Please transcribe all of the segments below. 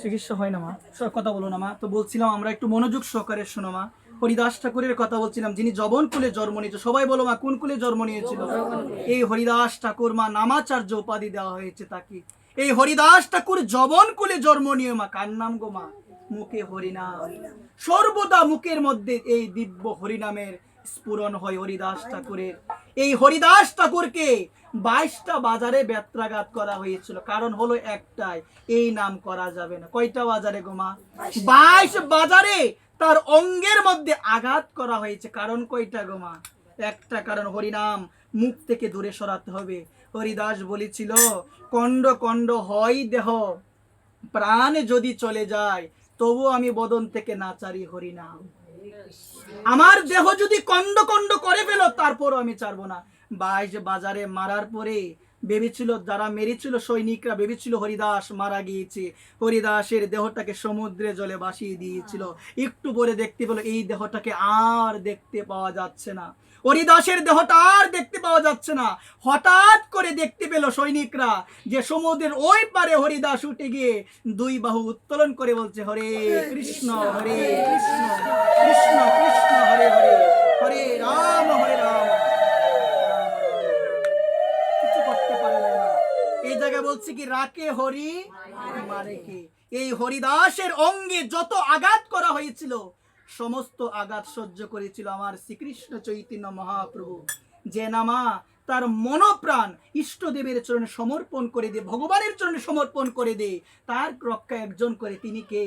চিকিৎসা হয় না মা, সব কথা বলো না মা। তো বলছিলাম আমরা একটু মনোযোগ সহকারে শোনো মা। হরিদাস ঠাকুরের কথা বলছিলাম, যিনি যবন কুলে জন্ম নিয়েছিল। সবাই বলো মা, কোন কুলে জন্ম নিয়েছিল? এই হরিদাস ঠাকুর মা, নামাচার্য উপাধি দেওয়া হয়েছে তাকে। এই হরিদাস ঠাকুর যবন কুলে জন্ম নিয়ে মা, কার নাম গো মা? মুখে হরিনাম, সর্বদা মুখের মধ্যে এই দিব্য হরিনামের স্ফুরণ হয় হরিদাস ঠাকুরের। এই হরিদাস ঠাকুরকে 22টা বাজারে ব্যত্রাঘাত করা হয়েছিল, কারণ হলো একটাই, এই নাম করা যাবে না। কয়টা বাজারে গো মা? 22 বাজারে তার অঙ্গের মধ্যে আঘাত করা হয়েছে। কারণ কয়টা গো মা? একটা কারণ, হরিনাম মুখ থেকে দূরে সরাতে হবে। হরিদাস বলেছিল, কণ্ড কণ্ড হয় দেহ, প্রাণ যদি চলে যায় তবু আমি বদন থেকে না চারি হরিনাম। আমার দেহ যদি কণ্ড কণ্ড করে ফেলো তারপরও আমি ছাড়বো না। 22 বাজারে মারার পরে ভেবেছিল, যারা মেরেছিল সৈনিকরা ভেবেছিল হরিদাস মারা গিয়েছে। হরিদাসের দেহটাকে সমুদ্রে জলে ভাসিয়ে দিয়েছিল। একটু পরে দেখতে পেল এই দেহটাকে আর দেখতে পাওয়া যাচ্ছে না, হরিদাসের দেহটা আর দেখতে পাওয়া যাচ্ছে না। হঠাৎ করে দেখতে পেল সৈনিকরা যে সমুদ্রের ওই পারে হরিদাস উঠে গিয়ে 2 বাহু উত্তোলন করে বলছে, হরে কৃষ্ণ হরে কৃষ্ণ কৃষ্ণ কৃষ্ণ হরে হরে, হরে রাম হরে রাম। কিছু করতে পারে না। এই জায়গায় বলছে কি, রাকে হরি মারে কে। এই হরিদাসের অঙ্গে যত আঘাত করা হয়েছিল সমস্ত আঘাত সহ্য করেছিল আমার শ্রীকৃষ্ণ চৈতন্য মহাপ্রভু। যে নামা তার মনোপ্রাণ ইষ্টদেবের চরণে সমর্পণ করে দে, ভগবানের চরণে সমর্পণ করে দে, তার রক্ষা একজন করে, তিনি কে?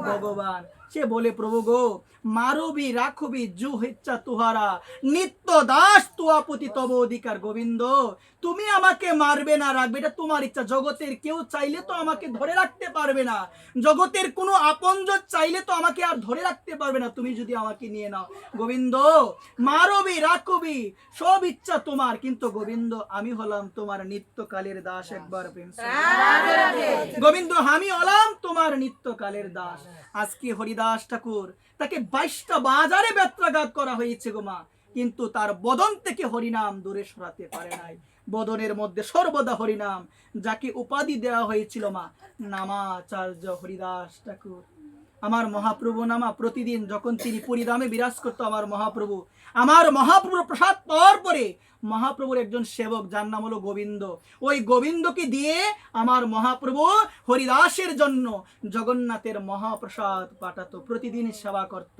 ভগবান। সে বলে, প্রভু গো, মারবি রাখবি জু হেচ্ছা তুহারা, নিত্য দাস তুয়াপতি তব অধিকার। গোবিন্দ, তুমি আমাকে মারবে না রাখবে, এটা তোমার ইচ্ছা। জগতের কেউ চাইলে তো আমাকে ধরে রাখতে পারবে না, জগতের কোনো আপনজন চাইলে তো আমাকে আর ধরে রাখতে পারবে না, তুমি যদি আমাকে নিয়ে নাও। গোবিন্দ, মারবি রাখবি সব ইচ্ছা তোমার, কিন্তু গোবিন্দ আমি হলাম তোমার নিত্যকালের দাস। একবার প্রেম গোবিন্দ, আমি হলাম তোমার নিত্যকালের দাস। আজকে হরিদাস ঠাকুর, তাকে 22টা বাজারে ব্যত্রাঘাত করা হয়েছে গো মা, কিন্তু তার বদন থেকে হরিনাম দূরে সরাতে পারে নাই। বদনের মধ্যে সর্বদা হরিনাম, যাকে উপাধি দেওয়া হয়েছিল মা, নামাচার্য হরিদাস ঠাকুর। আমার মহাপ্রভু নামা প্রতিদিন যখন তিনি পুরীধামে বিরাজ করতো, আমার মহাপ্রভুর প্রসাদ পাওয়ার পরে মহাপ্রভুর একজন সেবক, যার নাম হলো গোবিন্দ, ওই গোবিন্দকে দিয়ে আমার মহাপ্রভু হরিদাসের জন্য জগন্নাথের মহাপ্রসাদ পাঠাতো, প্রতিদিন সেবা করত।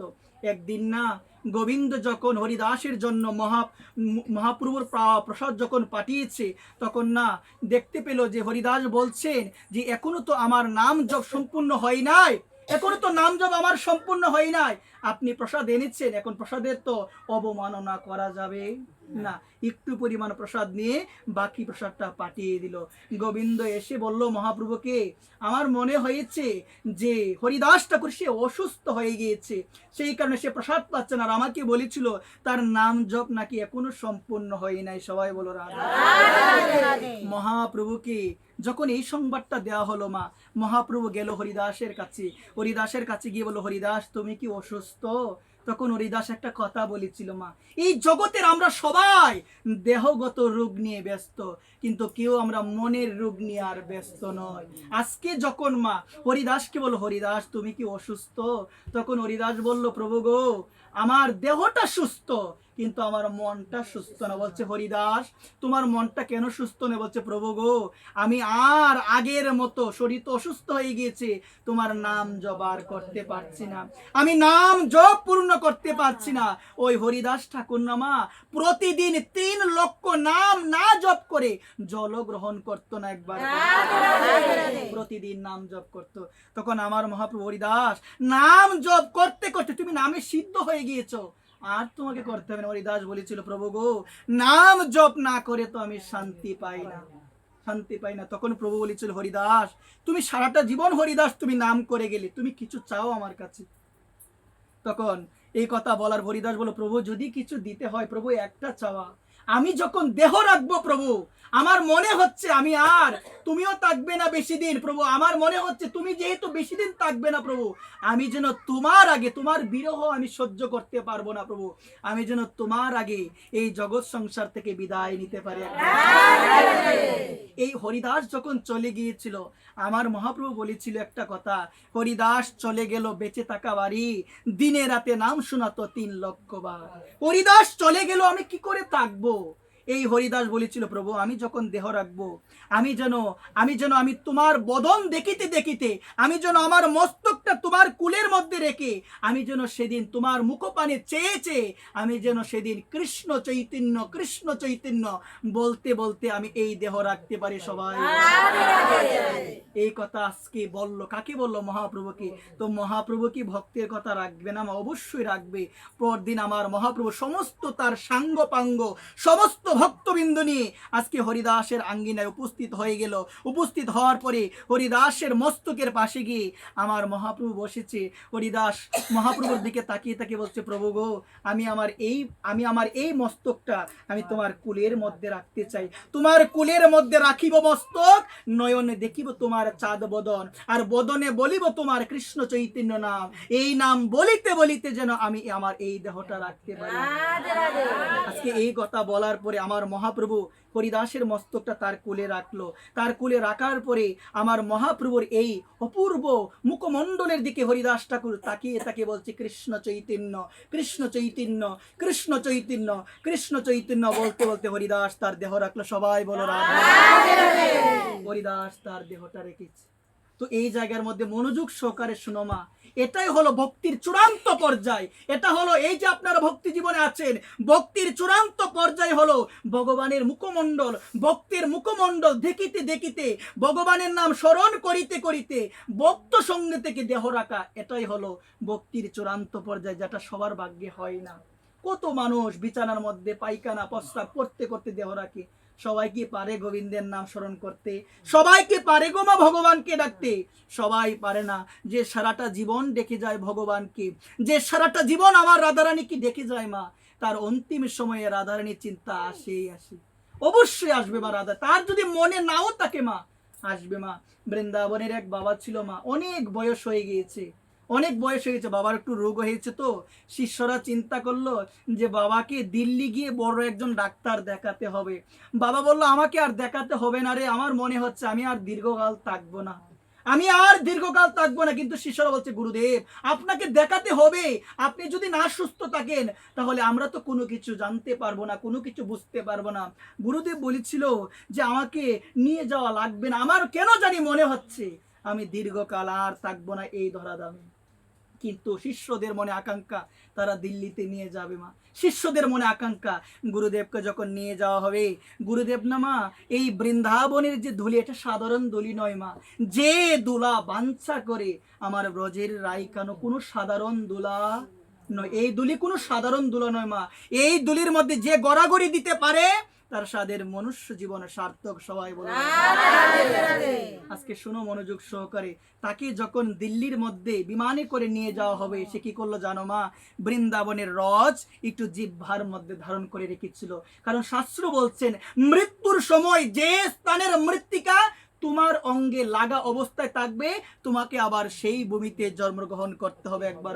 একদিন না, গোবিন্দ যখন হরিদাসের জন্য মহাপ্রভুর প্রসাদ যখন পাঠিয়েছে, তখন না দেখতে পেল যে হরিদাস বলছেন যে এখনো তো আমার নাম জপ সম্পূর্ণ হয় নাই, এখনো তো নাম জপ আমার সম্পূর্ণ হয় নাই, আপনি প্রসাদ এনেছেন, এখন প্রসাদের তো অবমাননা করা যাবে না। একটু পরিমাণ প্রসাদ নিয়ে বাকি প্রসাদটা পাঠিয়ে দিল। গোবিন্দ এসে বলল মহাপ্রভুকে, আমার মনে হয়েছে যে হরিদাস ঠাকুর সে অসুস্থ হয়ে গিয়েছে, সেই কারণে সে প্রসাদ পাচ্ছে না, আর আমাকে বলেছিল তার নাম জপ নাকি এখনো সম্পূর্ণ হয় নাই। সবাই বলো রাধা। মহাপ্রভুকে যখন এই সংবাদটা দেওয়া হলো মা, মহাপ্রভু গেল হরিদাসের কাছে। হরিদাসের কাছে গিয়ে বলল, হরিদাস তুমি কি অসুস্থ? তখন হরিদাস একটা কথা বলেছিল, মা, এই জগতের আমরা সবাই দেহগত রোগ নিয়ে ব্যস্ত, কিন্তু কেউ আমরা মনের রোগ নিয়ে আর ব্যস্ত নয়। আজকে যখন মা হরিদাসকে বলল, হরিদাস তুমি কি অসুস্থ? তখন হরিদাস বলল, প্রভু গো, আমার দেহটা সুস্থ কিন্তু আমার মনটা সুস্থ না। বলছে, হরিদাস তোমার মনটা কেন সুস্থ না? বলছে, প্রভু গো, আমি আর আগের মতো, শরীর তো অসুস্থ হয়ে গিয়েছে, তোমার নাম জবার করতে পারছি না, আমি নাম জপ পূর্ণ করতে পারছি না। ওই হরিদাস ঠাকুর নামা প্রতিদিন 3 লক্ষ নাম না জপ করে জল গ্রহণ করতো না, একবার প্রতিদিন নাম জপ করতো। তখন আমার মহাপ্রভু, হরিদাস নাম জপ করতে করতে তুমি নামে সিদ্ধ হয়ে গিয়েছো, আর তোমাকে করতে হবে না। হরিদাস বলেছিল, প্রভু গো, নাম জপ না করে তো আমি শান্তি পাই না, শান্তি পাই না। তখন প্রভু বলেছিল, হরিদাস তুমি সারাটা জীবন হরিদাস তুমি নাম করে গেলে, তুমি কিছু চাও আমার কাছে? তখন এই কথা বলার হরিদাস বলো, প্রভু যদি কিছু দিতে হয়, প্রভু একটা চাওয়া, আমি যখন দেহ রাখবো প্রভু, আমার মনে হচ্ছে আমি আর তুমিও থাকবে না বেশি দিন প্রভু, আমার মনে হচ্ছে তুমি যেহেতু বেশি দিন থাকবে না প্রভু, আমি যেন তোমার আগে, তোমার বিরহ আমি সহ্য করতে পারবো না প্রভু, আমি যেন তোমার আগে এই জগৎ সংসার থেকে বিদায় নিতে পারি। এই হরিদাস যখন চলে গিয়েছিল, আমার মহাপ্রভু বলেছিল একটা কথা, হরিদাস চলে গেল বেঁচে থাকা বাড়ি, দিনে রাতে নাম শোনাতো 3 লক্ষ বার। হরিদাস চলে গেল, আমি কি করে থাকবো? এই হরিদাস বলেছিল, প্রভু আমি যখন দেহ রাখবো, আমি যেন আমি তোমার বদন দেখিতে দেখিতে, আমি যেন আমার মস্তকটা তোমার কুলের মধ্যে রেখে, আমি যেন সেদিন তোমার মুখপানে চেয়ে চেয়ে, আমি যেন সেদিন কৃষ্ণ চৈতন্য কৃষ্ণ চৈতন্য বলতে বলতে আমি এই দেহ রাখতে পারি। সবাই এই কথা আজকে বললো, কাকে বললো? মহাপ্রভুকে। তো মহাপ্রভু কি ভক্তের কথা রাখবে না? অবশ্যই রাখবে। পরদিন আমার মহাপ্রভু সমস্ত তার সাঙ্গ পাঙ্গ সমস্ত ভক্তবৃন্দ নিয়ে আজকে হরিদাসের আঙ্গিনায় উপস্থিত হয়ে গেল। উপস্থিত হওয়ার পরে হরিদাসের মস্তকের পাশে গিয়ে আমার মহাপ্রভু বসেছে। হরিদাস মহাপ্রভুর দিকে তাকিয়ে তাকিয়ে বলছে, প্রভু গো, আমি আমার এই মস্তকটা আমি তোমার কুলের মধ্যে রাখতে চাই, তোমার কুলের মধ্যে রাখিব মস্তক, নয়নে দেখিব তোমার চাঁদ বদন, আর বদনে বলিব তোমার কৃষ্ণ চৈতন্য নাম, এই নাম বলিতে বলিতে যেন আমি আমার এই দেহটা রাখতে পারি। আজকে এই কথা বলার পরে আমার মহাপ্রভু হরিদাসের মস্তকটা তার কোলে রাখলো। তার কোলে রাখার পরে আমার মহাপ্রভুর এই অপূর্ব মুখমণ্ডলের দিকে হরিদাস ঠাকুর তাকিয়ে তাকিয়ে বলছে, কৃষ্ণ চৈতন্য কৃষ্ণ চৈতন্য কৃষ্ণ চৈতন্য কৃষ্ণ চৈতন্য বলতে বলতে হরিদাস তার দেহ রাখলো। সবাই বলো রাধে। হরিদাস তার দেহটা রেখেছে। তো এই জায়গার মধ্যে মনোযোগ সহকারে শুনো মা, এটাই হলো ভক্তির চূড়ান্ত পর্যায়। এটা হলো এই যে আপনারা ভক্তি জীবনে আছেন, ভক্তির চূড়ান্ত পর্যায় হলো ভগবানের মুখমণ্ডল, ভক্তের মুখমণ্ডল দেখিতে দেখিতে, ভগবানের নাম স্মরণ করিতে করিতে ভক্ত সঙ্গে থেকে দেহ রাখা, এটাই হলো ভক্তির চূড়ান্ত পর্যায়, যেটা সবার ভাগ্যে হয় না। কত মানুষ বিছানার মধ্যে পায়খানা প্রস্রাব করতে করতে দেহ রাখে। সবাই কি পারে গোবিন্দের নাম স্মরণ করতে? সবাই কি পারে গো মা ভগবানকে ডাকতে? সবাই পারে না। যে সারাটা জীবন দেখে যায় ভগবানকে, যে সারাটা জীবন আমার রাধারানীকে দেখে যায় মা, তার অন্তিম সময়ে রাধারানীর চিন্তা আসেই আসে, অবশ্যই আসবে মা রাধা। তার যদি মনে নাও থাকে মা, আসবে মা। বৃন্দাবনের এক বাবা ছিল মা, অনেক বয়স হয়ে গিয়েছে, অনেক বয়স হয়ে গেছে, বাবার একটু রোগ হয়েছে। তো শিষ্যরা চিন্তা করলো যে বাবাকে দিল্লি গিয়ে বড় একজন ডাক্তার দেখাতে হবে। বাবা বলল, আমাকে আর দেখাতে হবে না রে, আমার মনে হচ্ছে আমি আর দীর্ঘকাল থাকবো না, আমি আর দীর্ঘকাল থাকবো না। কিন্তু শিষ্যরা বলছে, গুরুদেব আপনাকে দেখাতে হবে, আপনি যদি না সুস্থ থাকেন তাহলে আমরা তো কোনো কিছু জানতে পারবো না, কোনো কিছু বুঝতে পারবো না। গুরুদেব বলেছিল যে আমাকে নিয়ে যাওয়া লাগবে না, আমার কেন জানি মনে হচ্ছে আমি দীর্ঘকাল আর থাকবো না এই ধরাধামে। কিন্তু শিষ্যদের মনে আকাঙ্ক্ষা তারা দিল্লিতে নিয়ে যাবে মা। শিষ্যদের মনে আকাঙ্ক্ষা গুরুদেবকে যখন নিয়ে যাওয়া হবে, গুরুদেব না মা, এই বৃন্দাবনের যে ধুলি, এটা সাধারণ ধুলি নয় মা, যে দুলা বাঞ্ছা করে আমার ব্রজের রাইকানো, কোনো সাধারণ দুলা নয়। এই দুলি কোনো সাধারণ দুলা নয় মা। এই দুলির মধ্যে যে গড়াগড়ি দিতে পারে তার সাদের মনুষ্য জীবনে সার্থক। সবাই বলে আজকে শুনো মনোযোগ সহকারে। তাকে যখন দিল্লির মধ্যে বিমানে করে নিয়ে যাওয়া হবে, সে কি করলো জানো মা? বৃন্দাবনের রজ একটু জিহ্বার মধ্যে ধারণ করে রেখেছিল। কারণ শাস্ত্র বলছেন, মৃত্যুর সময় যে স্থানের মৃত্তিকা তোমার অঙ্গে লাগা অবস্থায় থাকবে, তোমাকে আবার সেই ভূমিতে জন্মগ্রহণ করতে হবে। একবার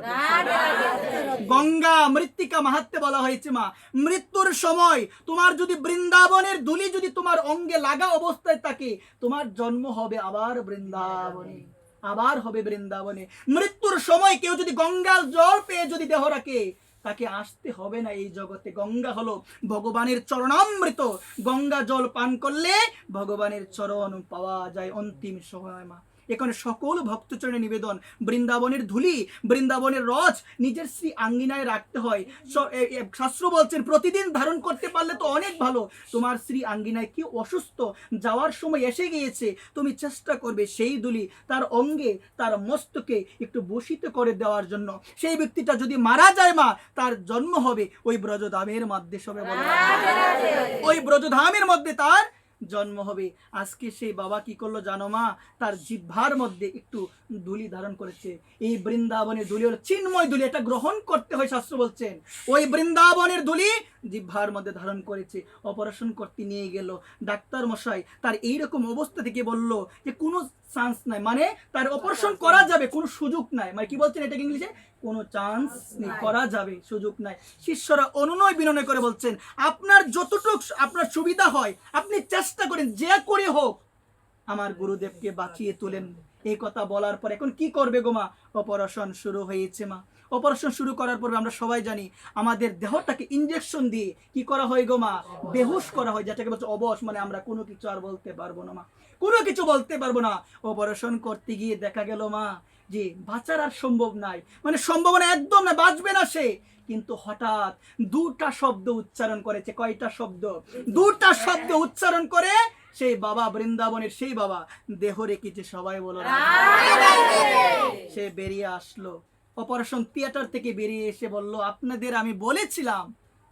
গঙ্গা মৃত্তিকা মাহাত্ম্যে বলা হয়েছে মা, মৃত্যুর সময় তোমার যদি বৃন্দাবনের ধুলি যদি তোমার অঙ্গে লাগা অবস্থায় থাকে, তোমার জন্ম হবে আবার বৃন্দাবনে, আবার হবে বৃন্দাবনে। মৃত্যুর সময় কেউ যদি গঙ্গার জল পেয়ে যদি দেহ রাখে, তাকে আসতে হবে না এই জগতে। গঙ্গা হলো ভগবানের চরণামৃত, গঙ্গা জল পান করলে ভগবানের চরণ পাওয়া যায় অন্তিম সময় মা। এখানে সকল ভক্তচরণে নিবেদন, বৃন্দাবনের ধুলি, বৃন্দাবনের রস নিজের শ্রী আঙ্গিনায় রাখতে হয়। শাস্ত্র বলছেন প্রতিদিন ধারণ করতে পারলে তো অনেক ভালো। তোমার শ্রী আঙ্গিনায় কি অসুস্থ, যাওয়ার সময় এসে গিয়েছে, তুমি চেষ্টা করবে সেই ধুলি তার অঙ্গে, তার মস্তকে একটু বসিত করে দেওয়ার জন্য। সেই ব্যক্তিটা যদি মারা যায় মা, তার জন্ম হবে ওই ব্রজধামের মধ্যে। সবে বলে ওই ব্রজধামের মধ্যে তার জন্ম হবে। আজকে সেই বাবা কি করলো জানো মা, তার জিহ্বার মধ্যে একটু ধুলি ধারণ করেছে। এই বৃন্দাবনের ধুলি হলো চিন্ময় ধুলি, এটা গ্রহণ করতে হয়, শাস্ত্র বলছেন। ওই বৃন্দাবনের ধুলি জিহ্বার মধ্যে ধারণ করেছে। অপারেশন করতে নিয়ে গেল ডাক্তার মশাই, তার এইরকম অবস্থা থেকে বলল যে কোনো চান্স নাই, মানে তার অপারেশন করা যাবে, কোনো সুযোগ নাই, মানে কি বলছেন এটাকে ইংলিশে, কোনো চান্স নেই, করা যাবে, সুযোগ নাই। শিষ্যরা অনুনয় বিনয় করে বলছেন, আপনার যতটুকু আপনার সুবিধা হয় আপনি চেষ্টা করেন, যে করে হোক আমার গুরুদেবকে বাঁচিয়ে তোলেন। এই কথা বলার পর এখন কি করবে গো মা? অপারেশন শুরু হয়েছে মা। অপারেশন শুরু করার পর আমরা সবাই জানি আমাদের দেহটাকে ইনজেকশন দিয়ে কি করা হয় গো মা? বেহুশ করা হয়, যেটাকে বলছে অবশ, মানে আমরা কোনো কিছু আর বলতে পারবো না মা, কোনো কিছু বলতে পারবো না। অপারেশন করতে গিয়ে দেখা গেল মা যে বাঁচার আর সম্ভব নাই, মানে সম্ভাবনা একদম না, বাঁচবে না সে। কিন্তু হঠাৎ দুটা শব্দ উচ্চারণ করেছে। কয়টা শব্দ? দুটা শব্দ উচ্চারণ করে সেই বাবা, বৃন্দাবনের সেই বাবা দেহ রেখেছে, সবাই বলো সে বেরিয়ে আসলো অপারেশন থিয়েটার থেকে। বেরিয়ে এসে বলল, আপনাদের আমি বলেছিলাম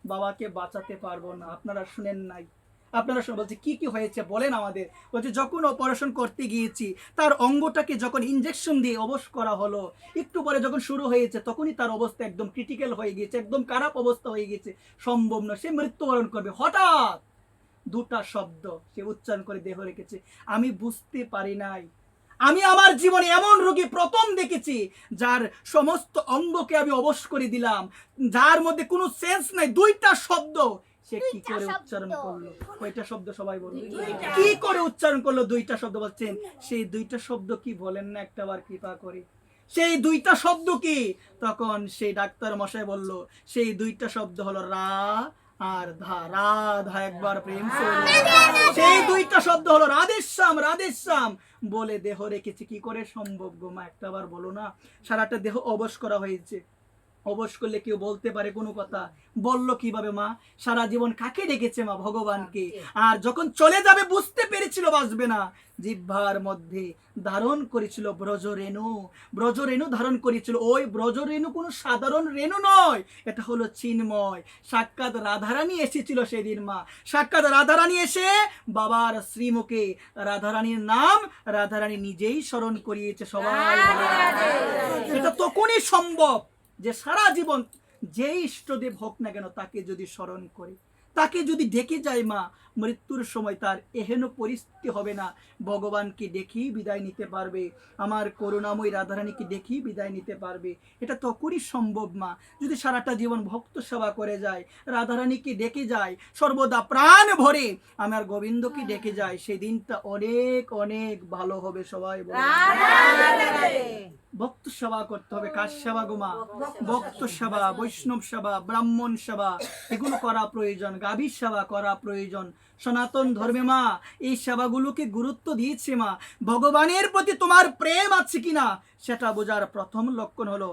বাবাকে বাঁচাতে পারবো না, আপনারা শুনেন নাই। আপনারা শুনে বলছে কি কি হয়েছে বলেন আমাদের। বলছে যখন অপারেশন করতে গিয়েছি তার অঙ্গটাকে যখন ইনজেকশন দিয়ে অবশ করা হলো, একটু পরে যখন শুরু হয়েছে তখনই তার অবস্থা একদম ক্রিটিক্যাল হয়ে গিয়েছে, একদম খারাপ অবস্থা হয়ে গেছে, সম্ভব না, সে মৃত্যুবরণ করবে। হঠাৎ দুটা শব্দ সে উচ্চারণ করে দেহ রেখেছে। আমি বুঝতে পারি নাই, আমি আমার জীবনে এমন রোগী প্রথম দেখেছি যার সমস্ত অঙ্গকে আমি অবশ করে দিলাম, যার মধ্যে কোনো সেন্স নাই। দুইটা শব্দ সে কি করে উচ্চারণ করলো? কয়টা শব্দ সবাই বলুন, কি করে উচ্চারণ করলো? দুইটা শব্দ। বলছেন সেই দুইটা শব্দ কি বলেন না একটাবার কৃপা করে? সেই দুইটা শব্দ কি? তখন সেই ডাক্তার মশাই বলল সেই দুইটা শব্দ হলো রা আর ধা। রাধা, একবার প্রেম সেই দুইটা শব্দ হলো রাধেশ্যাম, রাধেশ্যাম বলে দেহ রেখেছে। কি করে সম্ভব গো মা, একটাবার বলো না। সারাটা দেহ অবশ করা হয়েছে। অবশ করলে কেউ বলতে পারে কোনো কথা? বললো কিভাবে মা? সারা জীবন কাকে ডেকেছে মা? ভগবানকে। আর যখন চলে যাবে বুঝতে পেরেছিল বাঁচবে না, জিহ্বার মধ্যে ধারণ করেছিল ব্রজরেণু। ব্রজরেণু ধারণ করেছিল। ওই ব্রজরেণু কোনো সাধারণ রেণু নয়, এটা হলো চিন্ময়। সাক্ষাৎ রাধারানী এসেছিল সেদিন মা। সাক্ষাৎ রাধারানী এসে বাবার শ্রীমুখে রাধারানীর নাম রাধারানী নিজেই স্মরণ করিয়েছে। সবাই এটা তখনই সম্ভব যে সারা জীবন যে ইষ্টদেব হোক না কেন তাকে যদি স্মরণ করে, তাকে যদি ডেকে যায় মা, মৃত্যুর সময় তার এহেন পরিস্থিতি হবে না, ভগবানকে দেখেই বিদায় নিতে পারবে, আমার করুণাময়ী রাধারানীকে দেখেই বিদায় নিতে পারবে। এটা তখনই সম্ভব মা যদি সারাটা জীবন ভক্ত সেবা করে যায়, রাধারানীকে ডেকে যায়, সর্বদা প্রাণ ভরে আমার গোবিন্দকে ডেকে যায়, সেই দিনটা অনেক অনেক ভালো হবে। সবাই বলে ভক্ত সেবা করতে হবে। কার সেবা গো মা? ভক্ত সেবা, বৈষ্ণব সেবা, ব্রাহ্মণ সেবা, এগুলো করা প্রয়োজন। গাভীর সেবা করা প্রয়োজন। সনাতন ধর্মে মা এই সেবাগুলোকে গুরুত্ব দিয়েছে মা। ভগবানের প্রতি তোমার প্রেম আছে কিনা সেটা বোঝার প্রথম লক্ষণ হলো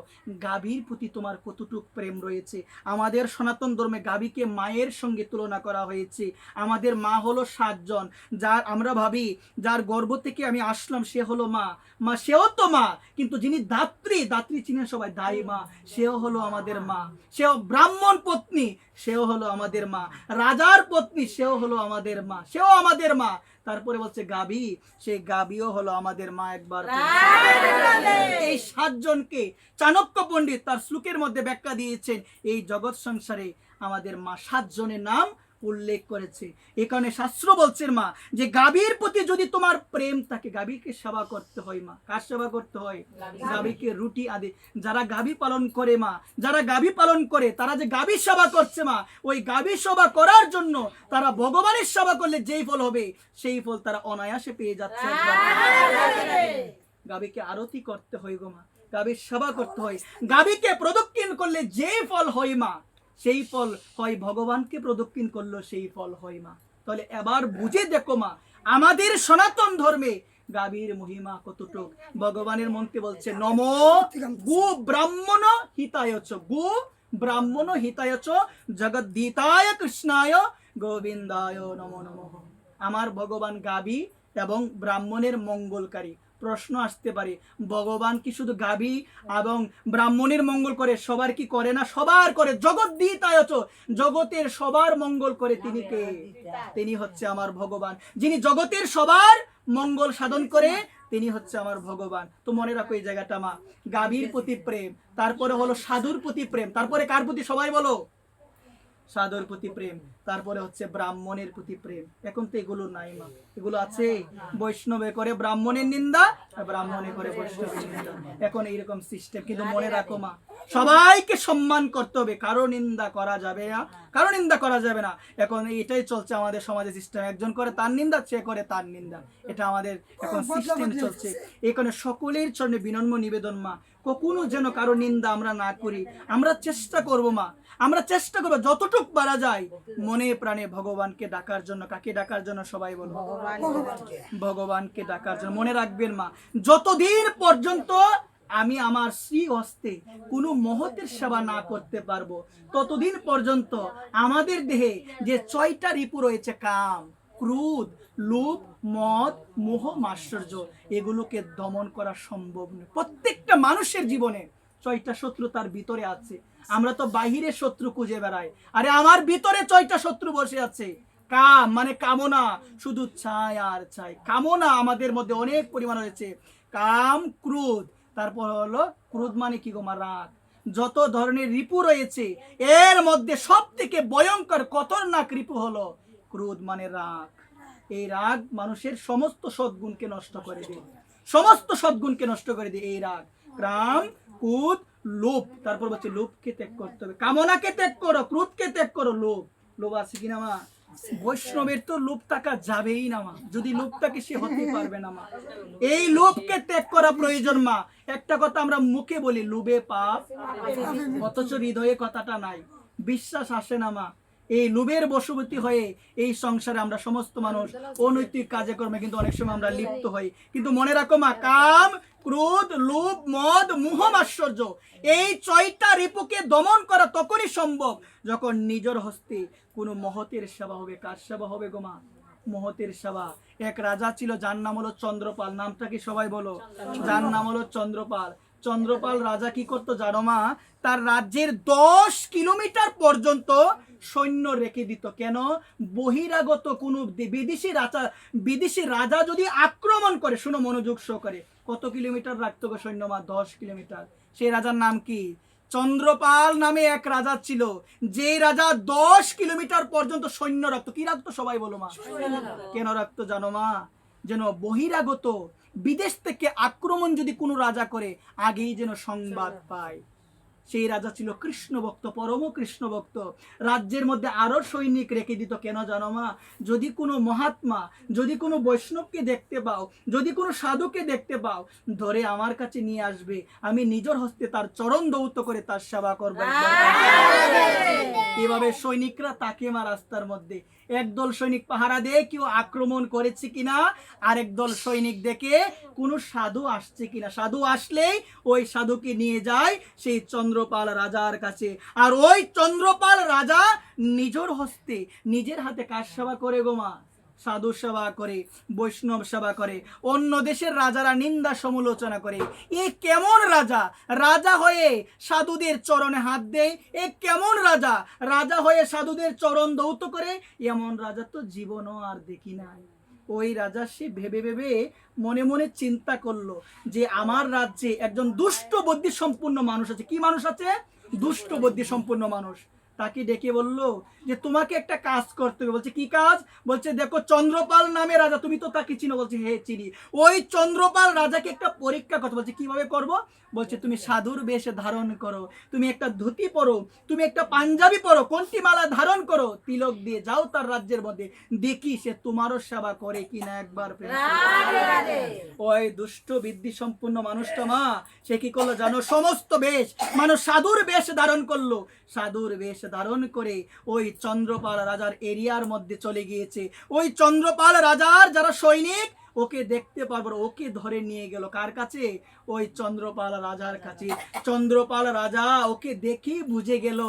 গাভীর প্রতি তোমার কতটুক প্রেম রয়েছে। আমাদের সনাতন ধর্মে গাভীকে মায়ের সঙ্গে তুলনা করা হয়েছে। আমাদের মা হলো 7 জন, যার আমরা ভাবি যার গর্ভ থেকে আমি আসলাম সে হলো মা। মা সেও তো মা, কিন্তু যিনি দাত্রী, দাত্রী চিনেন সবাই, দাই মা, সেও হলো আমাদের মা। সেও ব্রাহ্মণ পত্নী, সেও হলো আমাদের মা। রাজার পত্নী, সেও হলো আমাদের মা, সেও আমাদের মা। তারপরে বলছে গাভী, সেই গাভীও হলো আমাদের মা। একবার এই 7 জনকে চাণক্য পণ্ডিত তার শ্লোকের মধ্যে ব্যাখ্যা দিয়েছেন। এই জগৎ সংসারে আমাদের মা 7 জনের নাম উল্লেখ করেছে। এই কারণে শাস্ত্র বলছেন মা যে গাভীর প্রতি যদি তোমার প্রেম থাকে, গাভীকে সেবা করতে হয় মা। কার সেবা করতে হয়? গাভীকে রুটি আদি। যারা গাভী পালন করে মা, যারা গাভী পালন করে তারা যে গাভী সেবা করছে মা, ওই গাভী সেবা করার জন্য তারা ভগবানের সেবা করলে যেই ফল হবে সেই ফল তারা অনায়াসে পেয়ে যাচ্ছে। গাভীকে আরতি করতে হয় গো মা, গাভীর সেবা করতে হয়। গাভীকে প্রদক্ষিণ করলে যে ফল হয় মা, সেই ফল হয় ভগবানকে প্রদক্ষিণ করলো সেই ফল হয় মা। তাহলে এবার বুঝে দেখো মা আমাদের সনাতন ধর্মে গাভীর মহিমা কতটুক। ভগবানের মন্ত্রে বলছে নমো গো ব্রাহ্মণ হিতায়চ, গো ব্রাহ্মণ হিতায়চ জগদ্দীতায় কৃষ্ণায় গোবিন্দায় নমো নমঃ। আমার ভগবান গাভী এবং ব্রাহ্মণের মঙ্গলকারী। প্রশ্ন আসতে পারে, ভগবান কি শুধু গাভী এবং ব্রাহ্মণের মঙ্গল করে, সবার কি করে না? সবার করে। জগৎ দিতায় জগতের সবার মঙ্গল করে তিনি কে? তিনি হচ্ছে আমার ভগবান, যিনি জগতের সবার মঙ্গল সাধন করে, তিনি হচ্ছে আমার ভগবান। তো মনে রাখো এই জায়গাটা মা, গাভীর প্রতি প্রেম, তারপরে হলো সাধুর প্রতি প্রেম, তারপরে কার প্রতি? সবাই বলো, সাধুর প্রতি প্রেম, তারপরে হচ্ছে ব্রাহ্মণের প্রতি প্রেম। এখন তো এগুলো নাই মা, এগুলো আছে। বৈষ্ণবে করে ব্রাহ্মণের নিন্দা, ব্রাহ্মণে করে বৈষ্ণবের নিন্দা, এখন এইরকম সিস্টেম। কিন্তু মনে রাখো মা, সবাইকে সম্মান করতে হবে, কারো নিন্দা করা যাবে না, কারো নিন্দা করা যাবে না। এখন এটাই চলছে আমাদের সমাজে সিস্টেম, একজন করে তার নিন্দা, সে করে তার নিন্দা, এটা আমাদের এখন সিস্টেম চলছে। এখানে সকলের চরণে বিনম্র নিবেদন মা, কখনো যেন কারো নিন্দা আমরা না করি। আমরা চেষ্টা করব মা, আমরা চেষ্টা করবো যতটুক পারা যায় মনে প্রাণে ভগবানকে ডাকার জন্য। কাকে ডাকার জন্য? সবাই বলো, ভগবানকে ডাকার জন্য। মনে রাখবেন মা, যতদিন পর্যন্ত আমি আমার শ্রী হস্তে কোনো মহতের সেবা না করতে পারবো, ততদিন পর্যন্ত আমাদের দেহে যে 6টা রিপু রয়েছে, কাম, ক্রোধ, লোভ, মদ, মোহ, মাৎসর্য, এগুলোকে দমন করা সম্ভব নয়। প্রত্যেকটা মানুষের জীবনে 6টা শত্রু তার ভিতরে আছে। আমরা তো বাহিরে শত্রু খুঁজে বেড়াই, আরে আমার ভিতরে 6টা শত্রু বসে আছে। কাম মানে কামনা, শুধু চাই আর চাই। কামনা আমাদের মধ্যে অনেক পরিমাণ রয়েছে। কাম, ক্রোধ, তারপর হলো ক্রোধ মানে কি গো মা? রাগ। যত ধরনের রিপু রয়েছে এর মধ্যে সব থেকে ভয়ঙ্কর খতরনাক রিপু হলো ক্রোধ মানে রাগ। এই রাগ মানুষের সমস্ত সদ্গুণকে নষ্ট করে দেয়, সমস্ত সদ্গুণকে নষ্ট করে দেয় এই রাগ। কাম, ক্রোধ, লোভ, তারপর বলছে লোভকে ত্যাগ করতে হবে, কামনাকে ত্যাগ করো, ক্রোধকে ত্যাগ করো। লোভ, লোভ আছে কিনা মা? বৈষ্ণবের তো লোভ থাকা যাবেই না মা, যদি লোভ থাকে সে হতে পারবে না মা। এই লোভকে ত্যাগ করা প্রয়োজন মা। একটা কথা আমরা মুখে বলি, লোভে পাপ, অথচ হৃদয়ে কথাটা নাই, বিশ্বাস আসে না মা। এই লোভের বশবর্তী হয়ে এই সংসারে আমরা সমস্ত মানুষ অনৈতিক কাজে কর্মে কিন্তু অনেক সময় আমরা লিপ্ত হই। কিন্তু মনে রাখো মা, কাম, ক্রোধ, লোভ, মদ, মোহ, মাৎসর্য, এই 6টা রিপুকে দমন করা তখনই সম্ভব যখন নিজের হস্তে কোনো মহতের সেবা হবে। কার সেবা হবে গো মা? মহতের সেবা। এক রাজা ছিল, যার নাম হলো চন্দ্রপাল। নামটা কি সবাই বলো? যার নাম হলো চন্দ্রপাল। চন্দ্রপাল রাজা কি করতো জানো মা? তার রাজ্যের 10 কিলোমিটার পর্যন্ত সৈন্য রেখে দিত। কেন? বহিরাগত কোনো বিদেশি রাজা যদি আক্রমণ করে, শুনো মনোযোগ সহকারে, কত কিলোমিটার রাখতো গো সৈন্য মা? 10 কিলোমিটার। সেই রাজার নাম কি? চন্দ্রপাল নামে এক রাজা ছিল, যে রাজা 10 কিলোমিটার পর্যন্ত সৈন্য রাখতো। কি রাখতো সবাই বলো মা? কেন রাখতো জানো মা? যেন বহিরাগত বিদেশ থেকে আক্রমণ যদি কোনো রাজা করে, আগেই যেন সংবাদ পায়। সেই রাজা ছিল কৃষ্ণ ভক্ত, পরম কৃষ্ণ ভক্ত। রাজ্যের মধ্যে আরো সৈনিক রেখে দিত। কেন জানো মা? যদি কোনো মহাত্মা, যদি কোনো বৈষ্ণবকে দেখতে পাও, যদি কোনো সাধুকে দেখতে পাও, ধরে আমার কাছে নিয়ে আসবে, আমি নিজের হস্তে তার চরণ দৌত করে তার সেবা করবো। এভাবে সৈনিকরা তাকে মা রাস্তার মধ্যে, একদল সৈনিক পাহারা দিয়ে কেউ আক্রমণ করেছে কিনা, আরেক দল সৈনিক দেখে কোনো সাধু আসছে কিনা। সাধু আসলেই ওই সাধুকে নিয়ে যায় সেই চন্দ্রপাল রাজার কাছে। আর ওই চন্দ্রপাল রাজা নিজের হস্তে, নিজের হাতে কার সেবা করে গো মা? সাধু সেবা করে, বৈষ্ণব সেবা করে। অন্য দেশের রাজারা নিন্দা সমালোচনা করে, এ কেমন রাজা? রাজা হয়ে সাধুদের চরণে হাত দেয়, এ কেমন রাজা? রাজা হয়ে সাধুদের চরণ দৌত করে, এমন রাজা তো জীবনও আর দেখি নাই। ওই রাজা সে ভেবে ভেবে মনে মনে চিন্তা করলো যে আমার রাজ্যে একজন দুষ্ট বুদ্ধি সম্পূর্ণ মানুষ আছে। কি মানুষ আছে? দুষ্ট বুদ্ধি সম্পূর্ণ মানুষ। তাকে ডেকে বলল যে তোমাকে একটা কাজ করতে হবে। বলছে কি কাজ? বলছে দেখো চন্দ্রপাল নামে রাজা, তুমি তো তাকে চিনো। বলছে হ্যাঁ চিনি। ওই চন্দ্রপাল রাজাকে একটা পরীক্ষা করতে। বলছে কিভাবে করব? বলছে তুমি সাধুর বেশে ধারণ করো, তুমি একটা ধুতি পরো, তুমি একটা পাঞ্জাবি পরো, কন্ঠি মালা ধারণ করো, তিলক দিয়ে যাও তার রাজ্যের মধ্যে, দেখি সে তোমারও সেবা করে কিনা। একবার ওই দুষ্ট বিদ্যি সম্পূর্ণ মানুষটা মা, সে কি করলো জানো? সমস্ত বেশ মানুষ সাধুর বেশ ধারণ করলো। সাধুর বেশ ধারণ করে ওই চন্দ্রপাল রাজার এরিয়ার মধ্যে চলে গিয়েছে। ওই চন্দ্রপাল রাজার যারা সৈনিক, ওকে দেখতে পারবো না, ওকে ধরে নিয়ে গেল কার কাছে? ওই চন্দ্রপাল রাজার কাছে। চন্দ্রপাল রাজা ওকে দেখি বুঝে গেল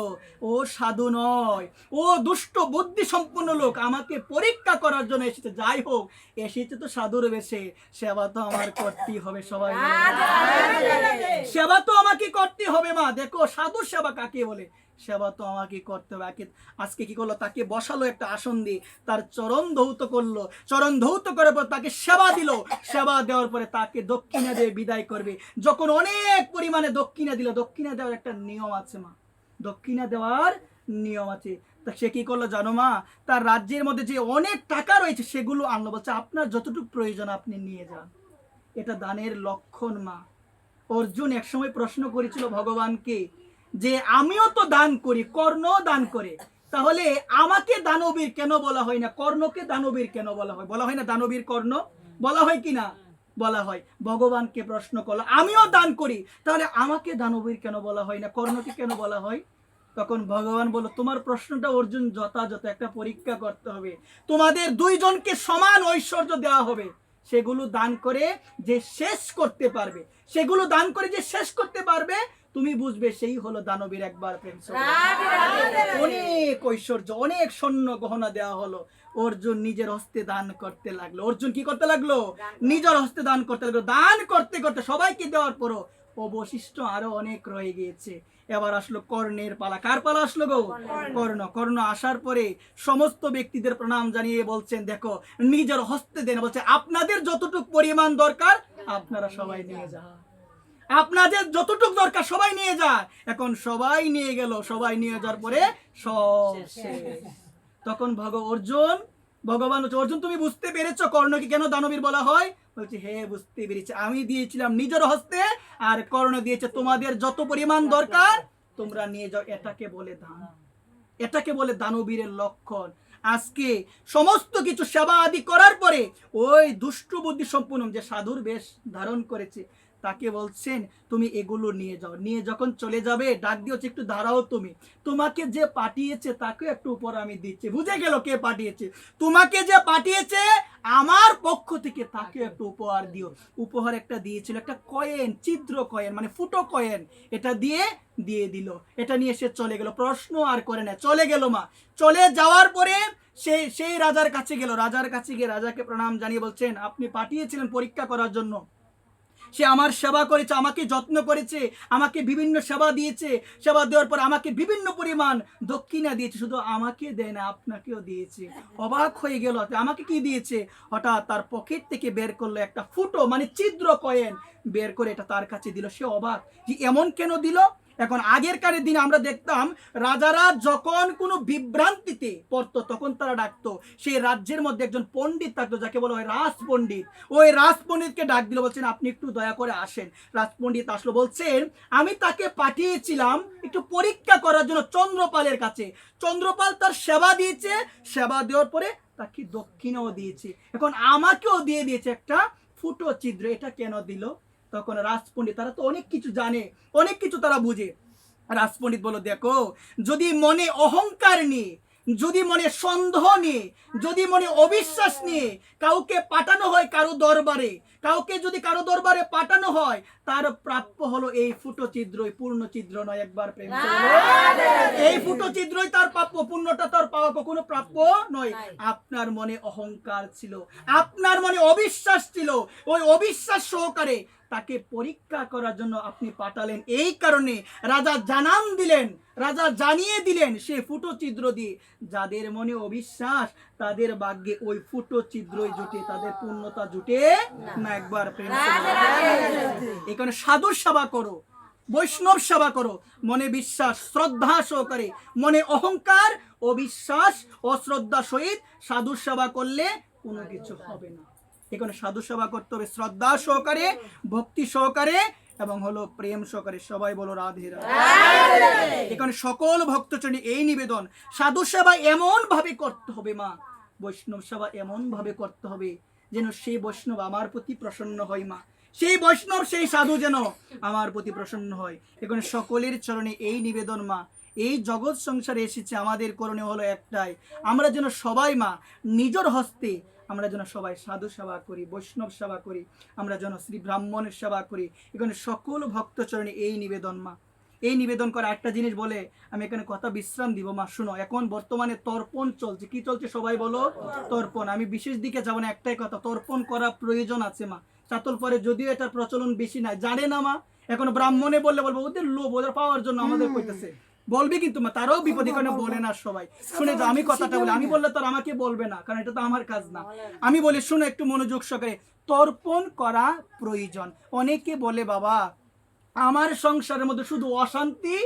ও সাধু নয়, ও দুষ্ট বুদ্ধি সম্পন্ন লোক, আমাকে পরীক্ষা করার জন্য এসেছে। যাই হোক, এসেছে তো সাধুর বেশে, সেবা তো আমার করতেই হবে। সবাই সেবা তো আমাকে করতে হবে মা। দেখো সাধুর সেবা কাকে বলে, সেবা তো আমাকে করতে হবে। আজকে কি করলো, তাকে বসালো একটা আসন দিয়ে, তার চরণ ধৌত করলো, চরণ ধৌত করার পর তাকে সেবা দিল। সেবা দেওয়ার পরে তাকে দক্ষিণা দিয়ে বিদায় করবে। যখন অনেক পরিমাণে দক্ষিণা দিল, দক্ষিণা দেওয়ার একটা নিয়ম আছে মা, দক্ষিণা দেওয়ার নিয়ম আছে। তা সে কি করলো জানো মা, তার রাজ্যের মধ্যে যে অনেক টাকা রয়েছে সেগুলো আনলো, বলছে আপনার যতটুকু প্রয়োজন আপনি নিয়ে যান। এটা দানের লক্ষণ মা। অর্জুন একসময় প্রশ্ন করেছিল ভগবানকে যে আমিও তো দান করি, কর্ণ দান করে, তাহলে আমাকে দানবীর কেন বলা হয় না, কর্ণকে দানবীর কেন বলা হয়? বলা হয় না দানবীর কর্ণ, বলা হয় কি না? বলা হয়। ভগবানকে প্রশ্ন করলো আমিও দান করি, তাহলে আমাকে দানবীর কেন বলা হয় না, কর্ণকে কেন বলা হয়? তখন ভগবান বলল তোমার প্রশ্নটা অর্জুন যথাযথ, একটা পরীক্ষা করতে হবে। তোমাদের দুইজনকে সমান ঐশ্বর্য দেওয়া হবে, সেগুলো দান করে যে শেষ করতে পারবে, সেগুলো দান করে যে শেষ করতে পারবে, তুমি বুঝবে সেই হলো দানবীর। একবার প্রেম। অনেক ঐশ্বর্য, অনেক স্বর্ণ গহনা দেওয়া হলো, অর্জুন নিজের হস্তে দান করতে লাগলো। অর্জুন কি করতে লাগলো? নিজের হস্তে দান করতে লাগলো। দান করতে করতে সবাইকে দেওয়ার পরও অবশিষ্ট আরো অনেক রয়ে গিয়েছে। এবার আসলো কর্ণের পালা। কার পালা আসলো গো? কর্ণ। কর্ণ আসার পরে সমস্ত ব্যক্তিদের প্রণাম জানিয়ে বলছেন দেখো নিজের হস্তে দেন, বলছে আপনাদের যতটুকু পরিমাণ দরকার আপনারা সবাই নিয়ে যান, আপনাদের যতটুকু দরকার সবাই নিয়ে যায়। এখন সবাই নিয়ে গেল, সবাই নিয়ে যাওয়ার পরে সব শেষ। তখন ভগবান অর্জুন তুমি বুঝতে পেরেছো কর্ণকে কেন দানবীর বলা হয়? বলছে হ্যাঁ বুঝতে পেরেছি, আমি দিয়েছিলাম নিজের হস্তে, আর কর্ণ দিয়েছে তোমাদের যত পরিমাণ দরকার তোমরা নিয়ে যাও। এটাকে বলে দান, এটাকে বলে দানবীরের লক্ষণ। আজকে সমস্ত কিছু সেবা আদি করার পরে ওই দুষ্ট বুদ্ধি সম্পন্ন যে সাধুর বেশ ধারণ করেছে তাকে বলছেন তুমি এগুলো নিয়ে যাও। নিয়ে যখন চলে যাবে ডাক দিয়ে হচ্ছে একটু দাঁড়াও, তুমি, তোমাকে যে পাঠিয়েছে তাকে একটু উপর আমি দিচ্ছি। বুঝে গেল কে পাঠিয়েছে? তোমাকে যে পাঠিয়েছে আমার পক্ষ থেকে তাকে একটু উপহার দিও। উপহার একটা দিয়েছিল, একটা কয়েন, ছিদ্র কয়েন মানে ফুটো কয়েন, এটা দিয়ে দিল। এটা নিয়ে সে চলে গেল, প্রশ্ন আর করে না, চলে গেল মা। চলে যাওয়ার পরে সেই রাজার কাছে গেল। রাজার কাছে গিয়ে রাজাকে প্রণাম জানিয়ে বলছেন আপনি পাঠিয়েছিলেন পরীক্ষা করার জন্য, সে আমার সেবা করেছে, আমাকে যত্ন করেছে, আমাকে বিভিন্ন সেবা দিয়েছে, সেবা দেওয়ার পর আমাকে বিভিন্ন পরিমাণ দক্ষিণা দিয়েছে, শুধু আমাকে দেয় না আপনাকেও দিয়েছে। অবাক হয়ে গেল, আমাকে কি দিয়েছে? হঠাৎ তার পকেট থেকে বের করলো একটা ফুটো মানে ছিদ্র কয়েন, বের করে এটা তার কাছে দিল। সে অবাক যে এমন কেন দিল। এখন আগেরকারের দিনে আমরা দেখতাম রাজারা যখন কোনো বিভ্রান্তিতে পড়তো তখন তারা ডাকতো, সেই রাজ্যের মধ্যে একজন পণ্ডিত থাকতো যাকে বলা হয় রাজ পণ্ডিত। ওই রাজ পণ্ডিতকে ডাক দিল, বলছেন আপনি একটু দয়া করে আসেন। রাজ পণ্ডিত আসলো, বলছেন আমি তাকে পাঠিয়েছিলাম একটু পরীক্ষা করার জন্য চন্দ্রপালের কাছে। চন্দ্রপাল তার সেবা দিয়েছে, সেবা দেওয়ার পরে তাকে দক্ষিণাও দিয়েছে, এখন আমাকেও দিয়ে দিয়েছে একটা ফুটো ছিদ্র, এটা কেন দিল? তখন রাজপণ্ডিত, তারা তো অনেক কিছু জানে, অনেক কিছু তারা বুঝে। রাজপণ্ডিত বলো দেখো যদি মনে অহংকার নিয়ে, যদি মনে সন্দেহ নিয়ে, যদি মনে অবিশ্বাস নিয়ে কাউকে পাঠানো হয় কারো দরবারে, কাউকে যদি কারো দরবারে পাঠানো হয় তার প্রাপ্য হলো এই ফুটো ছিদ্রই, পূর্ণ ছিদ্র নয়। একবার প্রেম এই ফুটো ছিদ্রই তার প্রাপ্য, পূর্ণটা তার পাওয়া কখনো প্রাপ্য নয়। আপনার মনে অহংকার ছিল, আপনার মনে অবিশ্বাস ছিল, ওই অবিশ্বাস সহকারে তাকে পরীক্ষা করার জন্য আপনি পাঠালেন। এই কারণে রাজা জানান দিলেন, রাজা জানিয়ে দিলেন সে ফুটো ছিদ্র দিয়ে যাদের মনে অবিশ্বাস তাদের ভাগ্যে ওই ফুটো ছিদ্রই জুটে, তাদের পূর্ণতা জুটে না। একবার প্রেম। এখানে সাধুর সেবা করো, বৈষ্ণব সেবা করো, মনে বিশ্বাস শ্রদ্ধা সহকারে, মনে অহংকার অবিশ্বাস অশ্রদ্ধা সহিত সাধুর সেবা করলে কোনো কিছু হবে না। এখানে সাধু সেবা করতে হবে শ্রদ্ধা সহকারে, ভক্তি সহকারে এবং হলো প্রেম সহকারে। সবাই বলো রাধে রাধে। এখানে সকল ভক্তচরণে এই নিবেদন, সাধু সেবা এমন ভাবে করতে হবে মা, বৈষ্ণব সেবা এমন ভাবে করতে হবে যেন সেই বৈষ্ণব আমার প্রতি প্রসন্ন হয় মা, সেই বৈষ্ণব সেই সাধু যেন আমার প্রতি প্রসন্ন হয়। এখানে সকলের চরণে এই নিবেদন মা, এই জগৎ সংসারে এসেছে আমাদের করণীয় হলো একটাই, আমরা যেন সবাই মা নিজের হস্তে আমরা যেন সবাই সাধু সেবা করি, বৈষ্ণব সেবা করি, আমরা যেন শ্রী ব্রাহ্মণের সেবা করি। এখানে সকল ভক্তচরণে এই নিবেদন মা, এই নিবেদন করা। একটা জিনিস বলে আমি এখানে কথা বিশ্রাম দিব মা, শুনো। এখন বর্তমানে তর্পণ চলছে। কি চলছে সবাই বলো? তর্পণ। আমি বিশেষ দিকে যাবো না, একটাই কথা, তর্পণ করা প্রয়োজন আছে মা। চাতল পরে যদিও এটার প্রচলন বেশি নাই, জানে না মা। এখন ব্রাহ্মণে বললে বলবো ওদের লোভ, ওদের পাওয়ার জন্য আমাদের কইতেছে, বলবে কিন্তু মা, তারাও বিপদে, কারণে বলে না সবাই। শুনে যাও, আমি কথাটা বলি, আমি বললে তো আমাকে বলবে না, কারণ এটা তো আমার কাজ না। আমি বলি শুনো একটু মনোযোগ সহকারে, তর্পণ করা প্রয়োজন। অনেকে বলে বাবা আমার সংসারের মধ্যে শুধু অশান্তি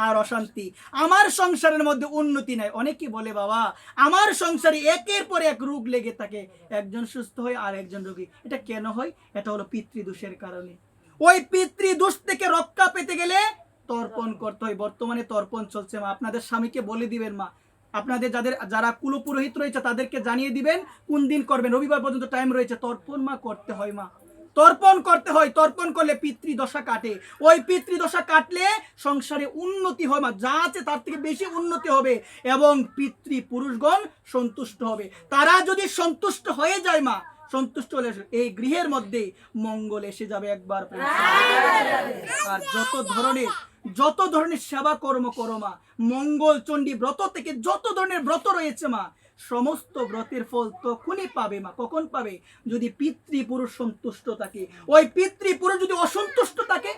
আর অশান্তি, আমার সংসারের মধ্যে উন্নতি নাই। অনেকে বলে বাবা আমার সংসারে একের পর এক রোগ লেগে থাকে, একজন সুস্থ হয় আর একজন রোগী। এটা কেন হয়? এটা হলো পিতৃদোষের কারণে। ওই পিতৃদোষ থেকে রক্ষা পেতে গেলে তর্পণ করতে হয়। বর্তমানে তর্পণ চলছে মা, আপনাদের স্বামীকে বলে দিবেন মা, আপনাদের যারা কুলপুরোহিত রয়েছে তাদেরকে জানিয়ে দিবেন কোন দিন করবেন, রবিবার পর্যন্ত টাইম রয়েছে। তর্পণ মা করতে হয় মা, তর্পণ করতে হয়। তর্পণ করলে পিতৃদশা কাটে, ওই পিতৃদশা কাটলে সংসারে উন্নতি হয় মা, যা আছে তার থেকে বেশি উন্নতি হবে এবং পিতৃপুরুষগণ সন্তুষ্ট হবে। তারা যদি সন্তুষ্ট হয়ে যায় মা, সন্তুষ্ট হলে এই গৃহের মধ্যে মঙ্গল এসে যাবে একবার। আর যত ধরনের সেবা কর্ম করো মা, মঙ্গল চণ্ডী ব্রত থেকে যত ধরনের ব্রত রয়েছে মা, সমস্ত ব্রতের ফল তখনই পাবে মা। কখন পাবে? যদি পিতৃপুরুষ সন্তুষ্ট থাকে। ওই পিতৃপুরুষ যদি অসন্তুষ্ট থাকে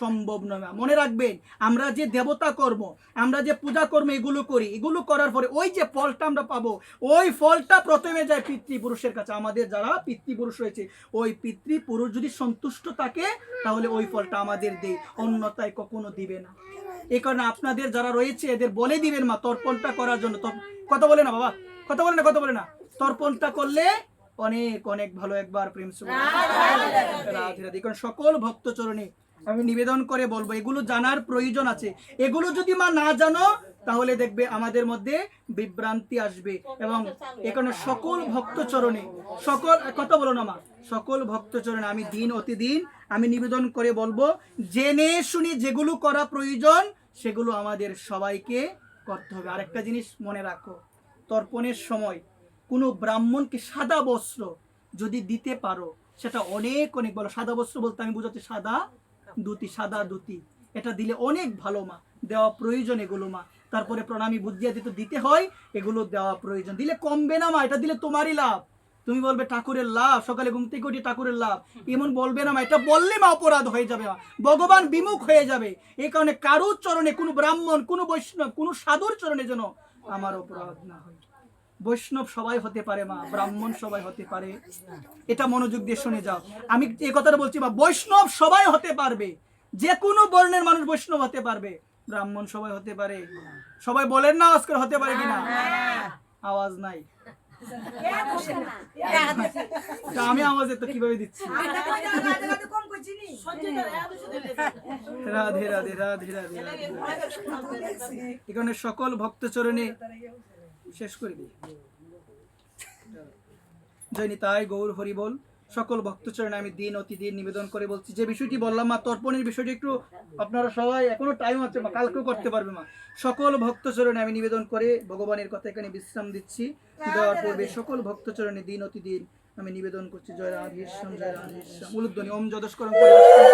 সম্ভব নয় মা। মনে রাখবেন, আমরা যে দেবতা কর্ম, আমরা যে পূজা কর্ম এগুলো করি, এগুলো করার পরে ওই যে ফলটা আমরা পাবো, ওই ফলটা প্রথমে যায় পিতৃপুরুষের কাছে। আমাদের যারা পিতৃপুরুষ রয়েছে, ওই পিতৃপুরুষ যদি সন্তুষ্ট থাকে তাহলে ওই ফলটা আমাদের দেয়, অন্যথায় কখনো দিবে না। এই কারণে আপনাদের যারা রয়েছে এদের বলে দিবেন মা তর্পণটা করার জন্য। কথা বলে না বাবা, কথা বলে না। তর্পণটা করলে অনেক অনেক ভালো। একবার প্রেম রাধে রাধে। কারণ সকল ভক্ত চরণে আমি নিবেদন করে বলবো, এগুলো জানার প্রয়োজন আছে। এগুলো যদি মা না জানো তাহলে দেখবে আমাদের মধ্যে বিভ্রান্তি আসবে। এবং এখানে সকল ভক্ত চরণে, সকল কথা বলো না মা, সকল ভক্ত চরণে আমি দিন অতিদিন আমি নিবেদন করে বলবো, জেনে শুনি যেগুলো করা প্রয়োজন সেগুলো আমাদের সবাইকে করতে হবে। আরেকটা জিনিস মনে রাখো, তর্পণের সময় কোনো ব্রাহ্মণকে সাদা বস্ত্র যদি দিতে পারো সেটা অনেক অনেক ভালো। সাদা বস্ত্র বলতে আমি বুঝাচ্ছি সাদা ধুতি, এটা দিলে অনেক ভালো মা, দেওয়া প্রয়োজন এগুলো মা। তারপরে প্রণামী বুদ্ধিয়া দিতে হয়, এগুলো দেওয়া প্রয়োজন। দিলে কমবে না মা, এটা দিলে তোমারই লাভ। তুমি বলবে ঠাকুরের লাভ, সকালে ঘুম থেকে উঠি ঠাকুরের লাভ, এমন বলবে না মা। এটা বললে মা অপরাধ হয়ে যাবে মা, ভগবান বিমুখ হয়ে যাবে। এই কারণে কারুর চরণে, কোনো ব্রাহ্মণ, কোনো বৈষ্ণব, কোনো সাধুর চরণে যেন আমার অপরাধ না হয়। বৈষ্ণব সবাই হতে পারে মা, ব্রাহ্মণ সবাই হতে পারে, এটা মনোযোগ দিয়ে শুনে যাও। আমি এই কথাটা বলছি মা, বৈষ্ণব সবাই হতে পারবে, যে কোনো বর্ণের মানুষ বৈষ্ণব হতে পারবে, ব্রাহ্মণ সবাই হতে পারে। সবাই বলেন না আজকাল হতে পারে কিনা? আওয়াজ নাই, আমি আওয়াজে তো কিভাবে দিচ্ছি? রাধে রাধে রাধে রাধে। এখানে সকল ভক্ত চরণে শেষ করে দিই। জয় নিতাই গৌর হরি বল। সকল ভক্তচরণে আমি দিন অতিদিন নিবেদন করে বলছি, যে বিষয়টি বললাম মা, তর্পণের বিষয়টি একটু আপনারা সবাই, এখনো টাইম আছে মা, কালকেও করতে পারবে মা। সকল ভক্তচরণে আমি নিবেদন করে ভগবানের কথা এখানে বিশ্রাম দিচ্ছি। দেওয়ার পূর্বে সকল ভক্তচরণে দিন অতিদিন আমি নিবেদন করছি, জয় রাধেশ্যাম, জয় রাধেশ্যাম। উলুধ্বনি ওম যদস্করং পরিবেষ্টন